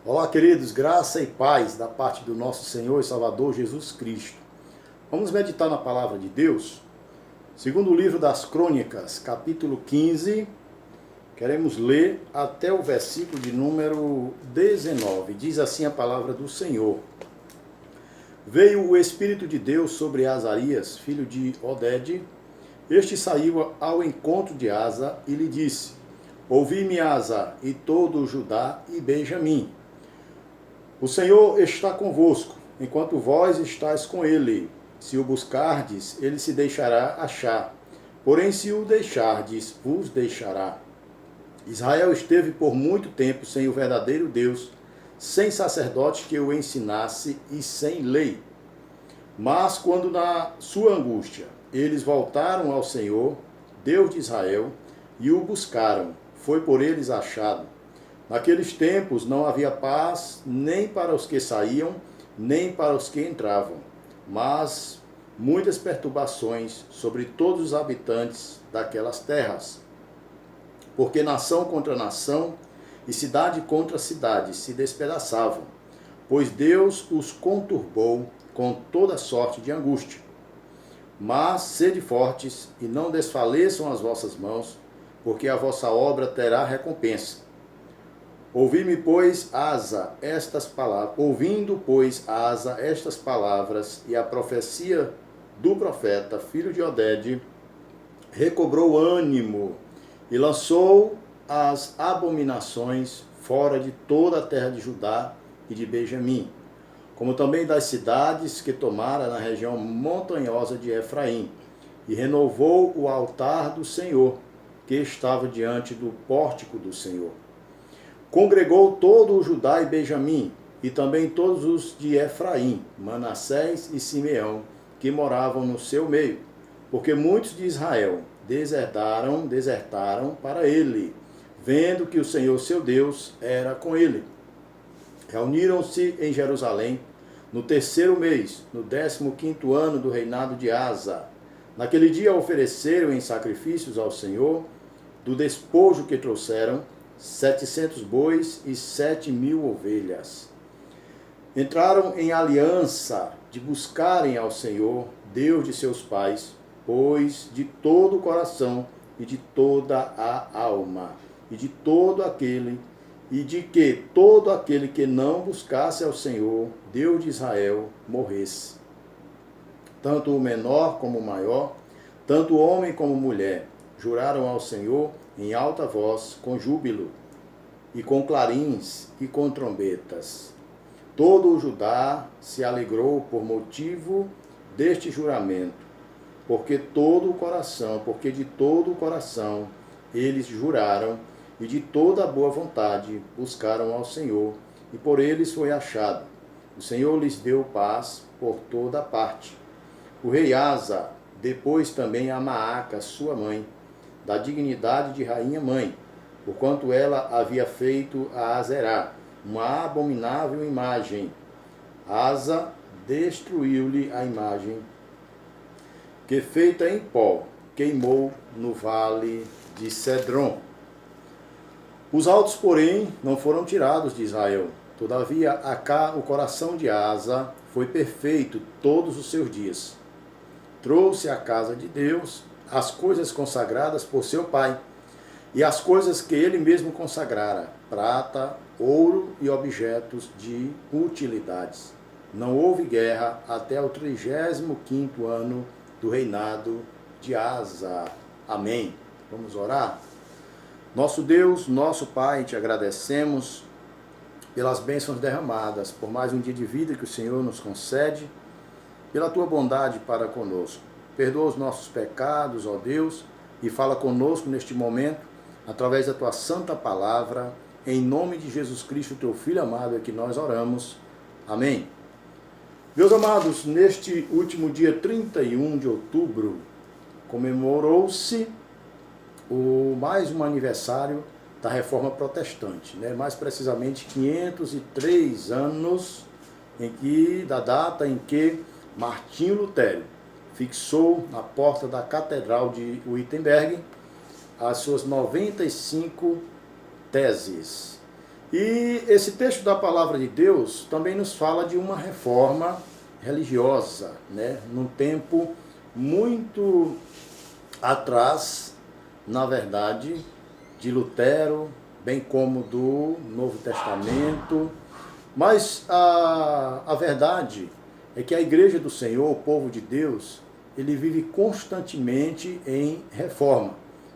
Olá, queridos, graça e paz da parte do nosso Senhor e Salvador Jesus Cristo. Vamos meditar na palavra de Deus? Segundo o livro das Crônicas, capítulo 15, queremos ler até o versículo de número 19. Diz assim a palavra do Senhor. Veio o Espírito de Deus sobre Azarias, filho de Oded. Este saiu ao encontro de Asa e lhe disse: Ouvi-me, Asa, e todo Judá e Benjamim. O Senhor está convosco, enquanto vós estáis com ele. Se o buscardes, ele se deixará achar. Porém, se o deixardes, vos deixará. Israel esteve por muito tempo sem o verdadeiro Deus, sem sacerdote que o ensinasse e sem lei. Mas quando na sua angústia eles voltaram ao Senhor, Deus de Israel, e o buscaram, foi por eles achado. Naqueles tempos não havia paz nem para os que saíam, nem para os que entravam, mas muitas perturbações sobre todos os habitantes daquelas terras. Porque nação contra nação e cidade contra cidade se despedaçavam, pois Deus os conturbou com toda sorte de angústia. Mas sede fortes e não desfaleçam as vossas mãos, porque a vossa obra terá recompensa. Ouvindo, pois, Asa estas palavras e a profecia do profeta, filho de Oded, recobrou ânimo e lançou as abominações fora de toda a terra de Judá e de Benjamim, como também das cidades que tomara na região montanhosa de Efraim, e renovou o altar do Senhor, que estava diante do pórtico do Senhor. Congregou todo o Judá e Benjamim, e também todos os de Efraim, Manassés e Simeão, que moravam no seu meio, porque muitos de Israel desertaram para ele, vendo que o Senhor seu Deus era com ele. Reuniram-se em Jerusalém no 3º mês, no 15º ano do reinado de Asa. Naquele dia ofereceram em sacrifícios ao Senhor, do despojo que trouxeram, 700 bois e 7.000 ovelhas. Entraram em aliança de buscarem ao Senhor, Deus de seus pais, pois de todo o coração e de toda a alma, e de todo aquele que não buscasse ao Senhor, Deus de Israel, morresse. Tanto o menor como o maior, tanto o homem como mulher, juraram ao Senhor em alta voz, com júbilo, e com clarins e com trombetas. Todo o Judá se alegrou por motivo deste juramento, porque de todo o coração eles juraram, e de toda a boa vontade buscaram ao Senhor, e por eles foi achado. O Senhor lhes deu paz por toda parte. O rei Asa depôs também a Maaca, sua mãe, da dignidade de rainha-mãe, porquanto ela havia feito a Azerá, uma abominável imagem. Asa destruiu-lhe a imagem, que feita em pó, queimou no vale de Cedron. Os altos, porém, não foram tirados de Israel. Todavia, o coração de Asa foi perfeito todos os seus dias. Trouxe à casa de Deus as coisas consagradas por seu pai, e as coisas que ele mesmo consagrara, prata, ouro e objetos de utilidades. Não houve guerra até o 35º ano do reinado de Asa. Amém. Vamos orar? Nosso Deus, nosso Pai, te agradecemos pelas bênçãos derramadas, por mais um dia de vida que o Senhor nos concede, pela tua bondade para conosco. Perdoa os nossos pecados, ó Deus, e fala conosco neste momento, através da tua santa palavra, em nome de Jesus Cristo, teu Filho amado, é que nós oramos. Amém. Meus amados, neste último dia 31 de outubro, comemorou-se mais um aniversário da Reforma Protestante, mais precisamente 503 anos da data em que Martinho Lutero fixou na porta da Catedral de Wittenberg as suas 95 teses. E esse texto da palavra de Deus também nos fala de uma reforma religiosa, né? Num tempo muito atrás, na verdade, de Lutero, bem como do Novo Testamento. Mas a verdade é que a Igreja do Senhor, o povo de Deus, ele vive constantemente em reforma.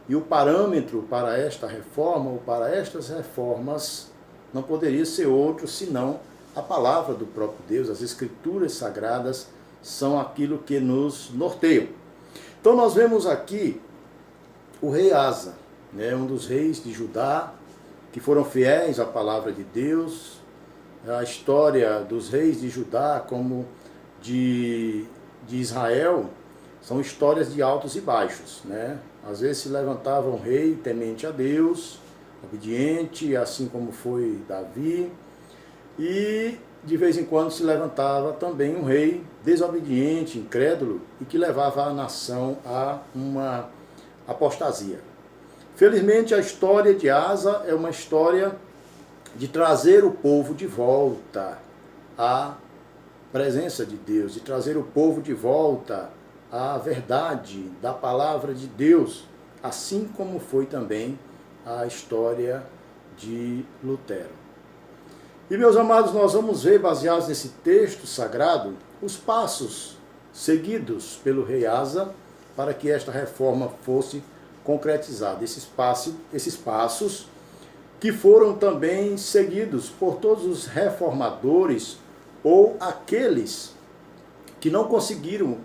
E o parâmetro para esta reforma, ou para estas reformas, não poderia ser outro senão a palavra do próprio Deus. As Escrituras Sagradas são aquilo que nos norteiam. Então nós vemos aqui o rei Asa, né, um dos reis de Judá, que foram fiéis à palavra de Deus. A história dos reis de Judá, como de Israel, são histórias de altos e baixos, né? Às vezes se levantava um rei temente a Deus, obediente, assim como foi Davi, e de vez em quando se levantava também um rei desobediente, incrédulo, e que levava a nação a uma apostasia. Felizmente a história de Asa é uma história de trazer o povo de volta à presença de Deus, de trazer o povo de volta à verdade da palavra de Deus, assim como foi também a história de Lutero. E, meus amados, nós vamos ver, baseados nesse texto sagrado, os passos seguidos pelo rei Asa para que esta reforma fosse concretizada. Esses passos que foram também seguidos por todos os reformadores ou aqueles que não conseguiram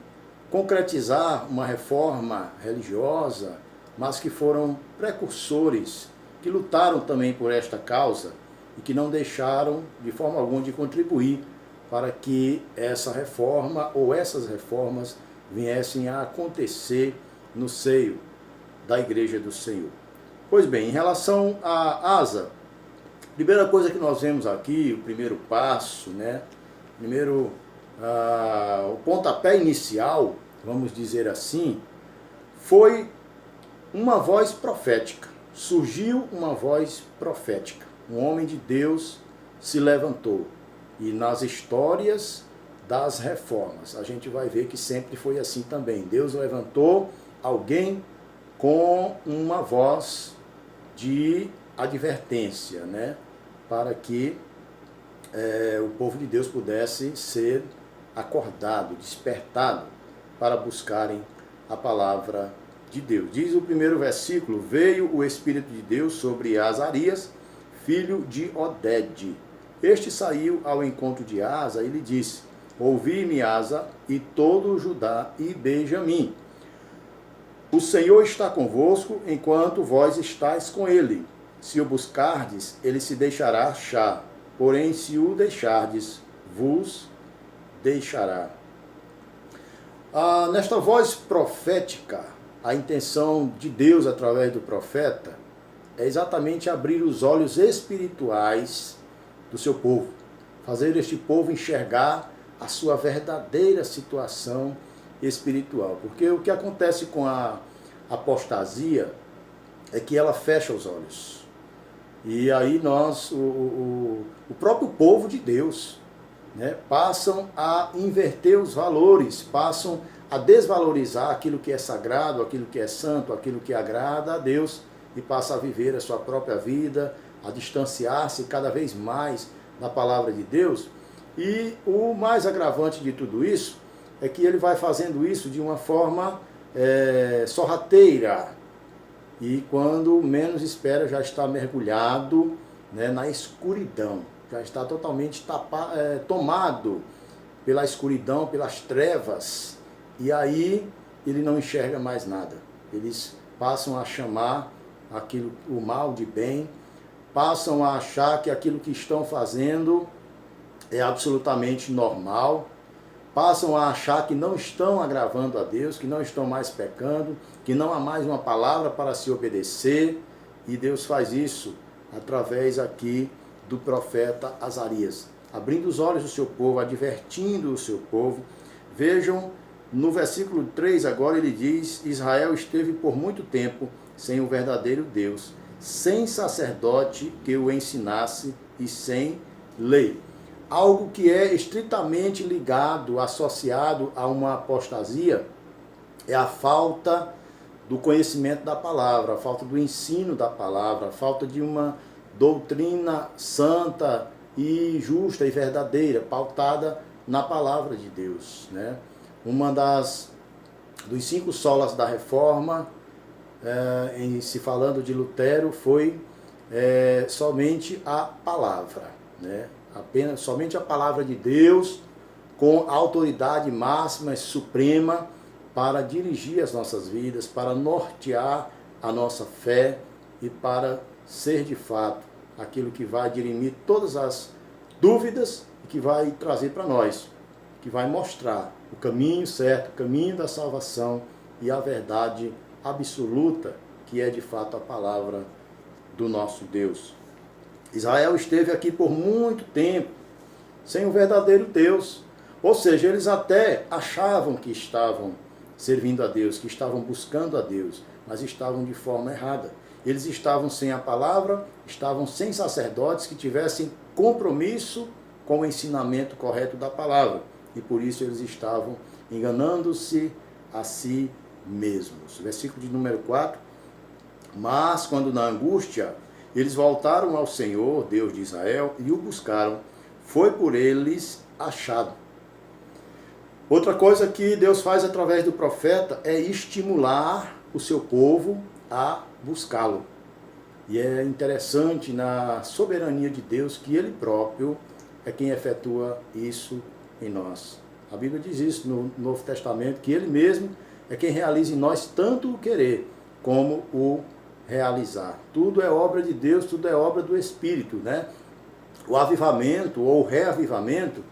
concretizar uma reforma religiosa, mas que foram precursores, que lutaram também por esta causa e que não deixaram de forma alguma de contribuir para que essa reforma ou essas reformas viessem a acontecer no seio da Igreja do Senhor. Pois bem, em relação a Asa, a primeira coisa que nós vemos aqui, o primeiro passo, né? O pontapé inicial, vamos dizer assim, foi uma voz profética. Surgiu uma voz profética. Um homem de Deus se levantou. E nas histórias das reformas, a gente vai ver que sempre foi assim também. Deus levantou alguém com uma voz de advertência, né? Para que o povo de Deus pudesse ser acordado, despertado para buscarem a palavra de Deus. Diz o primeiro versículo: veio o Espírito de Deus sobre Azarias, filho de Oded. Este saiu ao encontro de Asa e lhe disse: ouvi-me, Asa, e todo o Judá e Benjamim. O Senhor está convosco, enquanto vós estáis com ele. Se o buscardes, ele se deixará achar. Porém, se o deixardes, vos deixará. Nesta voz profética, a intenção de Deus através do profeta é exatamente abrir os olhos espirituais do seu povo, fazer este povo enxergar a sua verdadeira situação espiritual. Porque o que acontece com a apostasia é que ela fecha os olhos. E aí o próprio povo de Deus, né, passam a inverter os valores, passam a desvalorizar aquilo que é sagrado, aquilo que é santo, aquilo que agrada a Deus, e passa a viver a sua própria vida, a distanciar-se cada vez mais da palavra de Deus. E o mais agravante de tudo isso é que ele vai fazendo isso de uma forma sorrateira, e quando menos espera já está mergulhado, né, na escuridão, já está totalmente tomado pela escuridão, pelas trevas, e aí ele não enxerga mais nada. Eles passam a chamar o mal de bem, passam a achar que aquilo que estão fazendo é absolutamente normal, passam a achar que não estão agravando a Deus, que não estão mais pecando, que não há mais uma palavra para se obedecer, e Deus faz isso através aqui do profeta Azarias, abrindo os olhos do seu povo, advertindo o seu povo. Vejam No versículo 3 agora ele diz: Israel esteve por muito tempo sem o verdadeiro Deus, sem sacerdote que o ensinasse e sem lei. Algo que é estritamente ligado, associado a uma apostasia, é a falta do conhecimento da palavra, a falta do ensino da palavra, a falta de uma doutrina santa e justa e verdadeira, pautada na palavra de Deus, né? Uma dos 5 solas da Reforma, em se falando de Lutero, foi somente a palavra, né? Apenas somente a palavra de Deus, com a autoridade máxima e suprema para dirigir as nossas vidas, para nortear a nossa fé e para ser de fato aquilo que vai dirimir todas as dúvidas e que vai trazer para nós, que vai mostrar o caminho certo, o caminho da salvação e a verdade absoluta, que é de fato a palavra do nosso Deus. Israel esteve aqui por muito tempo sem o verdadeiro Deus, ou seja, eles até achavam que estavam servindo a Deus, que estavam buscando a Deus, mas estavam de forma errada. Eles estavam sem a palavra, estavam sem sacerdotes que tivessem compromisso com o ensinamento correto da palavra. E por isso eles estavam enganando-se a si mesmos. Versículo de número 4. Mas quando na angústia eles voltaram ao Senhor, Deus de Israel, e o buscaram, foi por eles achado. Outra coisa que Deus faz através do profeta é estimular o seu povo a buscá-lo. E é interessante na soberania de Deus que Ele próprio é quem efetua isso em nós. A Bíblia diz isso no Novo Testamento, que Ele mesmo é quem realiza em nós tanto o querer como o realizar. Tudo é obra de Deus, tudo é obra do Espírito, né? O avivamento ou o reavivamento,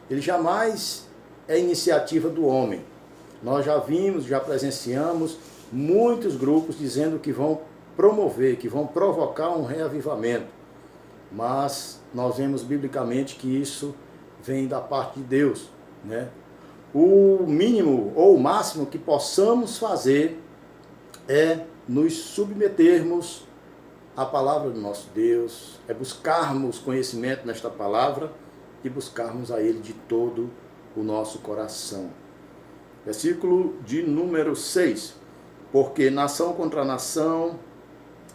ele jamais é iniciativa do homem. Nós já vimos, já presenciamos muitos grupos dizendo que vão promover, que vão provocar um reavivamento. Mas nós vemos biblicamente que isso vem da parte de Deus, né? O mínimo ou o máximo que possamos fazer é nos submetermos à palavra do nosso Deus, é buscarmos conhecimento nesta palavra e buscarmos a Ele de todo o nosso coração. Versículo de número 6. Porque nação contra nação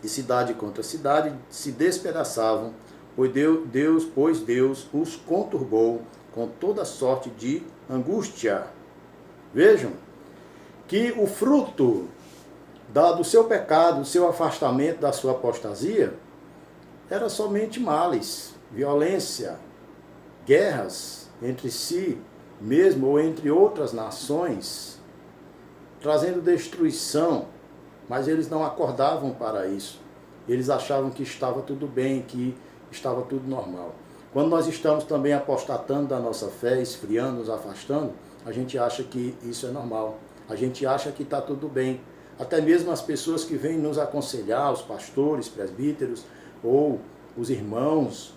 e cidade contra cidade se despedaçavam, pois Deus os conturbou com toda sorte de angústia. Vejam que o fruto do seu pecado, do seu afastamento, da sua apostasia, era somente males, violência, guerras entre si, mesmo ou entre outras nações, trazendo destruição, mas eles não acordavam para isso. Eles achavam que estava tudo bem, que estava tudo normal. Quando nós estamos também apostatando da nossa fé, esfriando, nos afastando, a gente acha que isso é normal. A gente acha que está tudo bem. Até mesmo as pessoas que vêm nos aconselhar, os pastores, presbíteros ou os irmãos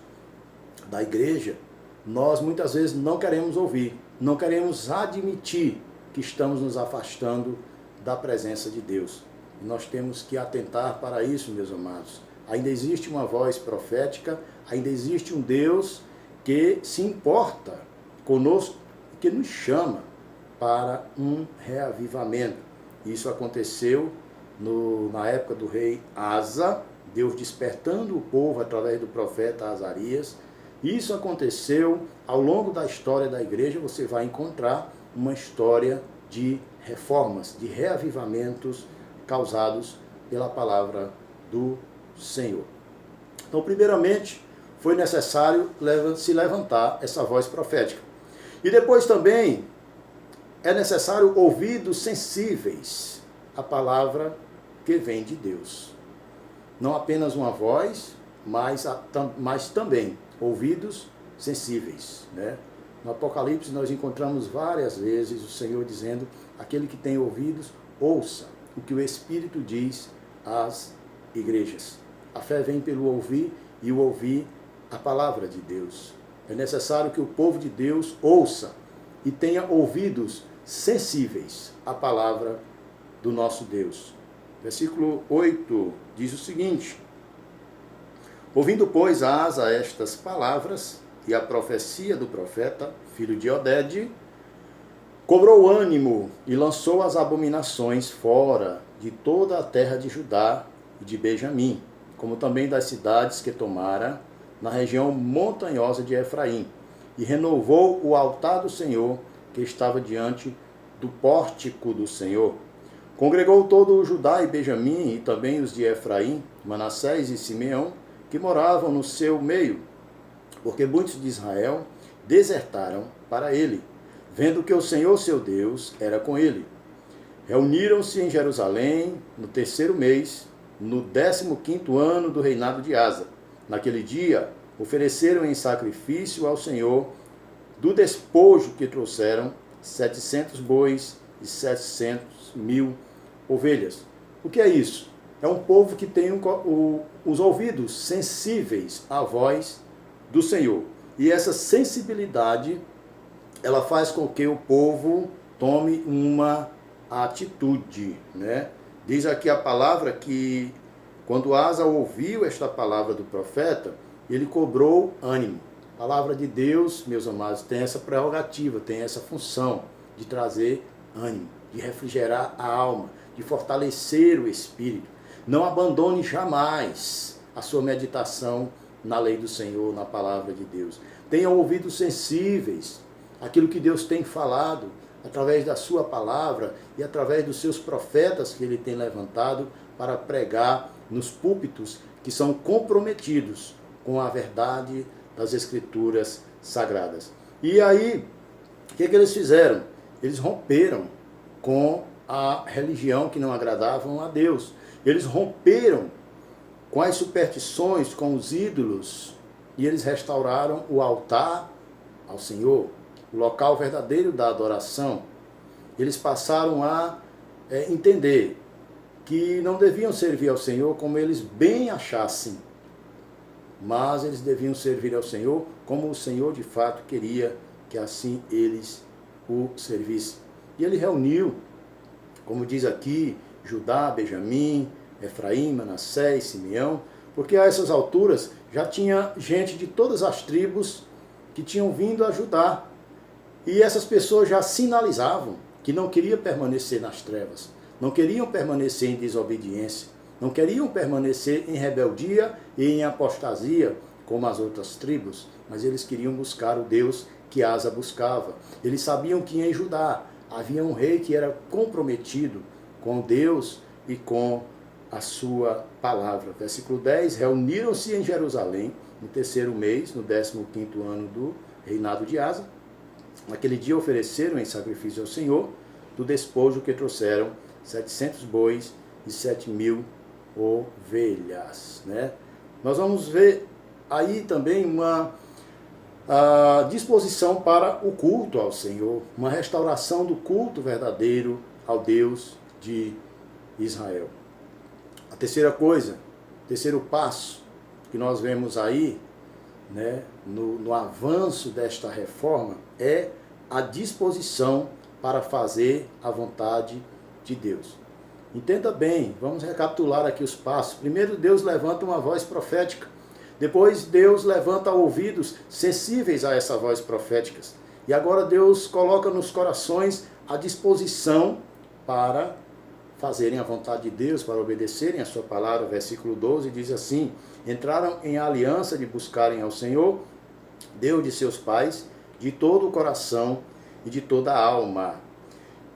da igreja, nós muitas vezes não queremos ouvir, não queremos admitir que estamos nos afastando da presença de Deus. E nós temos que atentar para isso, meus amados. Ainda existe uma voz profética, ainda existe um Deus que se importa conosco, que nos chama para um reavivamento. Isso aconteceu na época do rei Asa, Deus despertando o povo através do profeta Azarias. Isso aconteceu ao longo da história da igreja. Você vai encontrar uma história de reformas, de reavivamentos causados pela palavra do Senhor. Então, primeiramente, foi necessário se levantar essa voz profética. E depois também é necessário ouvidos sensíveis à palavra que vem de Deus. Não apenas uma voz, mas também ouvidos sensíveis, né? No Apocalipse nós encontramos várias vezes o Senhor dizendo: aquele que tem ouvidos, ouça o que o Espírito diz às igrejas. A fé vem pelo ouvir e o ouvir a palavra de Deus. É necessário que o povo de Deus ouça e tenha ouvidos sensíveis à palavra do nosso Deus. Versículo 8 diz o seguinte: ouvindo, pois, Asa estas palavras e a profecia do profeta, filho de Oded, cobrou ânimo e lançou as abominações fora de toda a terra de Judá e de Benjamim, como também das cidades que tomara na região montanhosa de Efraim, e renovou o altar do Senhor que estava diante do pórtico do Senhor. Congregou todo o Judá e Benjamim, e também os de Efraim, Manassés e Simeão, que moravam no seu meio, porque muitos de Israel desertaram para ele, vendo que o Senhor seu Deus era com ele. Reuniram-se em Jerusalém no 3º mês, no 15º ano do reinado de Asa. Naquele dia, ofereceram em sacrifício ao Senhor, do despojo que trouxeram, 700 bois e 700.000 ovelhas. O que é isso? É um povo que tem os ouvidos sensíveis à voz do Senhor. E essa sensibilidade, ela faz com que o povo tome uma atitude, né? Diz aqui a palavra que quando Asa ouviu esta palavra do profeta, ele cobrou ânimo. A palavra de Deus, meus amados, tem essa prerrogativa, tem essa função de trazer ânimo, de refrigerar a alma, de fortalecer o espírito. Não abandone jamais a sua meditação na lei do Senhor, na palavra de Deus. Tenha ouvidos sensíveis àquilo que Deus tem falado, através da sua palavra e através dos seus profetas que ele tem levantado para pregar nos púlpitos que são comprometidos com a verdade das Escrituras Sagradas. E aí, o que eles fizeram? Eles romperam com a religião que não agradavam a Deus. Eles romperam com as superstições, com os ídolos, e eles restauraram o altar ao Senhor, o local verdadeiro da adoração. Eles passaram a entender que não deviam servir ao Senhor como eles bem achassem, mas eles deviam servir ao Senhor como o Senhor de fato queria que assim eles o servissem. E ele reuniu, como diz aqui, Judá, Benjamim, Efraim, Manassés, Simeão, porque a essas alturas já tinha gente de todas as tribos que tinham vindo ajudar. E essas pessoas já sinalizavam que não queriam permanecer nas trevas, não queriam permanecer em desobediência, não queriam permanecer em rebeldia e em apostasia como as outras tribos, mas eles queriam buscar o Deus que Asa buscava. Eles sabiam que em Judá havia um rei que era comprometido com Deus e com a sua palavra. Versículo 10, reuniram-se em Jerusalém no 3º mês, no 15º ano do reinado de Asa. Naquele dia ofereceram em sacrifício ao Senhor do despojo que trouxeram 700 bois e 7.000 ovelhas. Né? Nós vamos ver aí também uma disposição para o culto ao Senhor, uma restauração do culto verdadeiro ao Deus de Israel. A terceira coisa, terceiro passo que nós vemos aí, né, no avanço desta reforma, é a disposição para fazer a vontade de Deus. Entenda bem, vamos recapitular aqui os passos. Primeiro, Deus levanta uma voz profética. Depois, Deus levanta ouvidos sensíveis a essa voz profética. E agora Deus coloca nos corações a disposição para fazerem a vontade de Deus, para obedecerem a sua palavra. Versículo 12 diz assim: entraram em aliança de buscarem ao Senhor, Deus de seus pais, de todo o coração e de toda a alma,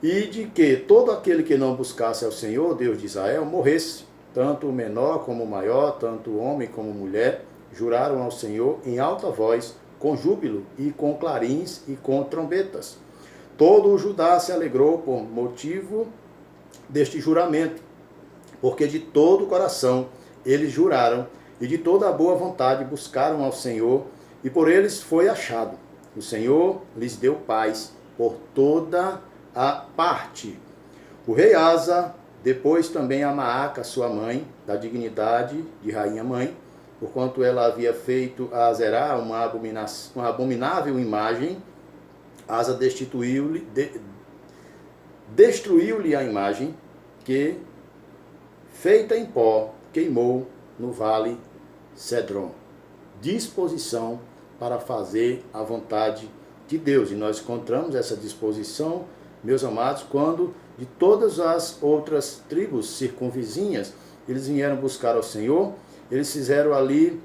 e de que todo aquele que não buscasse ao Senhor, Deus de Israel, morresse, tanto o menor como o maior, tanto o homem como a mulher, juraram ao Senhor em alta voz, com júbilo e com clarins e com trombetas. Todo o Judá se alegrou por motivo deste juramento, porque de todo o coração eles juraram e de toda a boa vontade buscaram ao Senhor, e por eles foi achado. O Senhor lhes deu paz por toda a parte. O rei Asa, depois também a Maaca, sua mãe, da dignidade de rainha-mãe, porquanto ela havia feito a Azerá uma abominável imagem, Asa destituiu-lhe destruiu-lhe a imagem que, feita em pó, queimou no vale Cedron. Disposição para fazer a vontade de Deus. E nós encontramos essa disposição, meus amados, quando de todas as outras tribos circunvizinhas, eles vieram buscar ao Senhor, eles fizeram ali,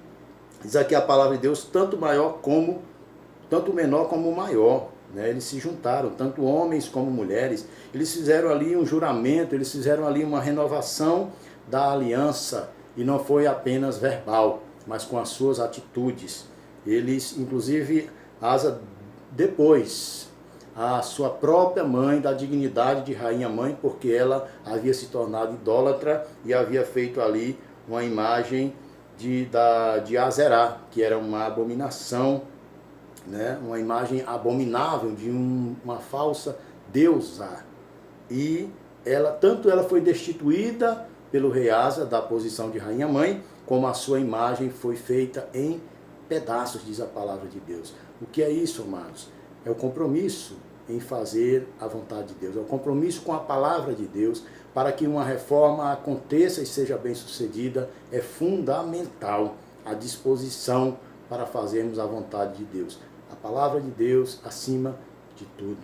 diz aqui a palavra de Deus, tanto menor como o maior, né? Eles se juntaram, tanto homens como mulheres, eles fizeram ali um juramento, eles fizeram ali uma renovação da aliança, e não foi apenas verbal, mas com as suas atitudes. Eles, inclusive, Asa depois a sua própria mãe, da dignidade de rainha mãe, porque ela havia se tornado idólatra e havia feito ali uma imagem de Azerá, que era uma abominação, né? Uma imagem abominável de uma falsa deusa. E tanto ela foi destituída pelo rei Asa da posição de rainha mãe, como a sua imagem foi feita em pedaços, diz a palavra de Deus. O que é isso, amados? É o compromisso em fazer a vontade de Deus, é o compromisso com a palavra de Deus, para que uma reforma aconteça e seja bem sucedida. É fundamental a disposição para fazermos a vontade de Deus. A palavra de Deus acima de tudo.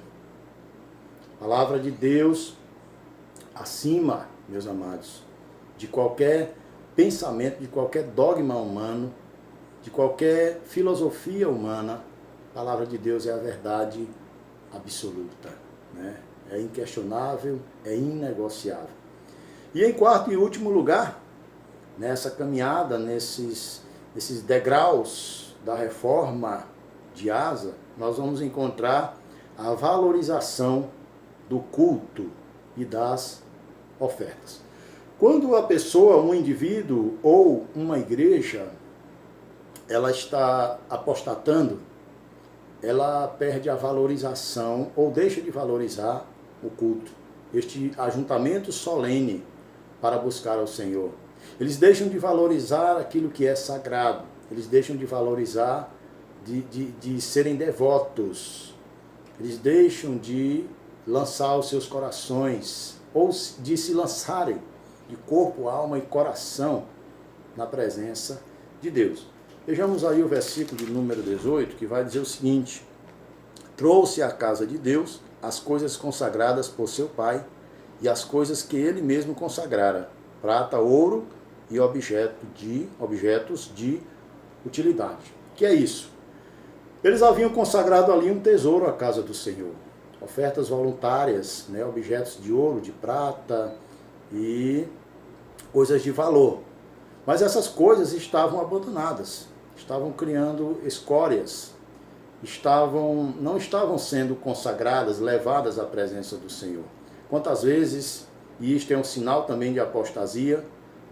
A palavra de Deus acima, meus amados, de qualquer pensamento, de qualquer dogma humano, de qualquer filosofia humana. A palavra de Deus é a verdade absoluta, né? É inquestionável, é inegociável. E em quarto e último lugar, nessa caminhada, nesses degraus da reforma de Asa, nós vamos encontrar a valorização do culto e das ofertas. Quando a pessoa, um indivíduo ou uma igreja, ela está apostatando, ela perde a valorização ou deixa de valorizar o culto, este ajuntamento solene para buscar ao Senhor. Eles deixam de valorizar aquilo que é sagrado, eles deixam de valorizar, de serem devotos, eles deixam de lançar os seus corações, ou de se lançarem de corpo, alma e coração na presença de Deus. Vejamos aí o versículo de número 18, que vai dizer o seguinte: trouxe à casa de Deus as coisas consagradas por seu pai e as coisas que ele mesmo consagrara, prata, ouro e objetos de utilidade. Que é isso? Eles haviam consagrado ali um tesouro à casa do Senhor. Ofertas voluntárias, né? Objetos de ouro, de prata e coisas de valor. Mas essas coisas estavam abandonadas, estavam criando escórias, não estavam sendo consagradas, levadas à presença do Senhor. Quantas vezes, e isto é um sinal também de apostasia,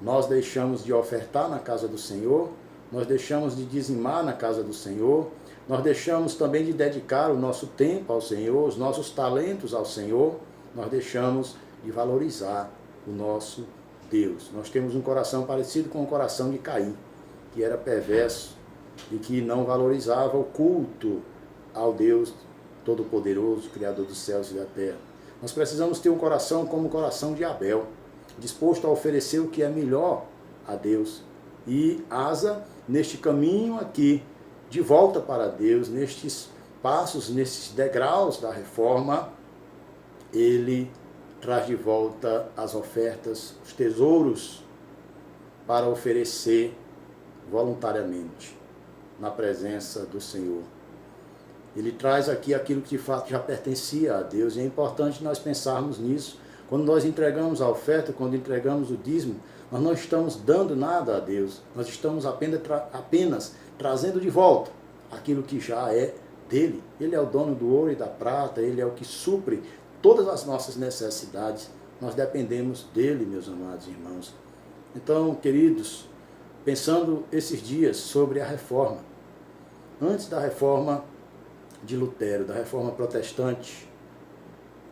nós deixamos de ofertar na casa do Senhor, nós deixamos de dizimar na casa do Senhor, nós deixamos também de dedicar o nosso tempo ao Senhor, os nossos talentos ao Senhor, nós deixamos de valorizar o nosso Deus. Nós temos um coração parecido com o coração de Caim, que era perverso e que não valorizava o culto ao Deus Todo-Poderoso, Criador dos céus e da terra. Nós precisamos ter um coração como o coração de Abel, disposto a oferecer o que é melhor a Deus. E Asa, neste caminho aqui, de volta para Deus, nestes passos, nesses degraus da reforma, ele traz de volta as ofertas, os tesouros, para oferecer voluntariamente na presença do Senhor. Ele traz aqui aquilo que de fato já pertencia a Deus, e é importante nós pensarmos nisso. Quando nós entregamos a oferta, quando entregamos o dízimo, nós não estamos dando nada a Deus, nós estamos apenas trazendo de volta aquilo que já é dele. Ele é o dono do ouro e da prata, ele é o que supre todas as nossas necessidades. Nós dependemos dele, meus amados irmãos. Então, queridos, pensando esses dias sobre a reforma, antes da reforma de Lutero, da reforma protestante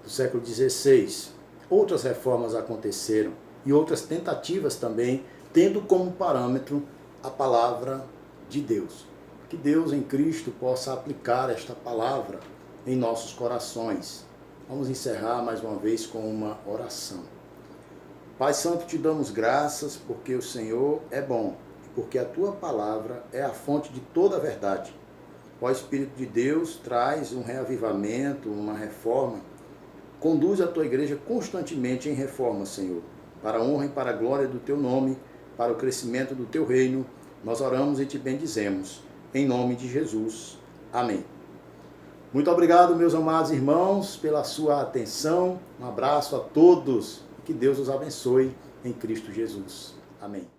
do século XVI, outras reformas aconteceram e outras tentativas também, tendo como parâmetro a palavra de Deus. Que Deus em Cristo possa aplicar esta palavra em nossos corações Vamos encerrar mais uma vez com uma oração. Pai Santo, te damos graças porque o Senhor é bom e porque a tua palavra é a fonte de toda a verdade. Ó Espírito de Deus, traz um reavivamento, uma reforma. Conduz a tua igreja constantemente em reforma, Senhor, para a honra e para a glória do teu nome, para o crescimento do teu reino. Nós oramos e te bendizemos. Em nome de Jesus. Amém. Muito obrigado, meus amados irmãos, pela sua atenção. Um abraço a todos. Que Deus os abençoe em Cristo Jesus. Amém.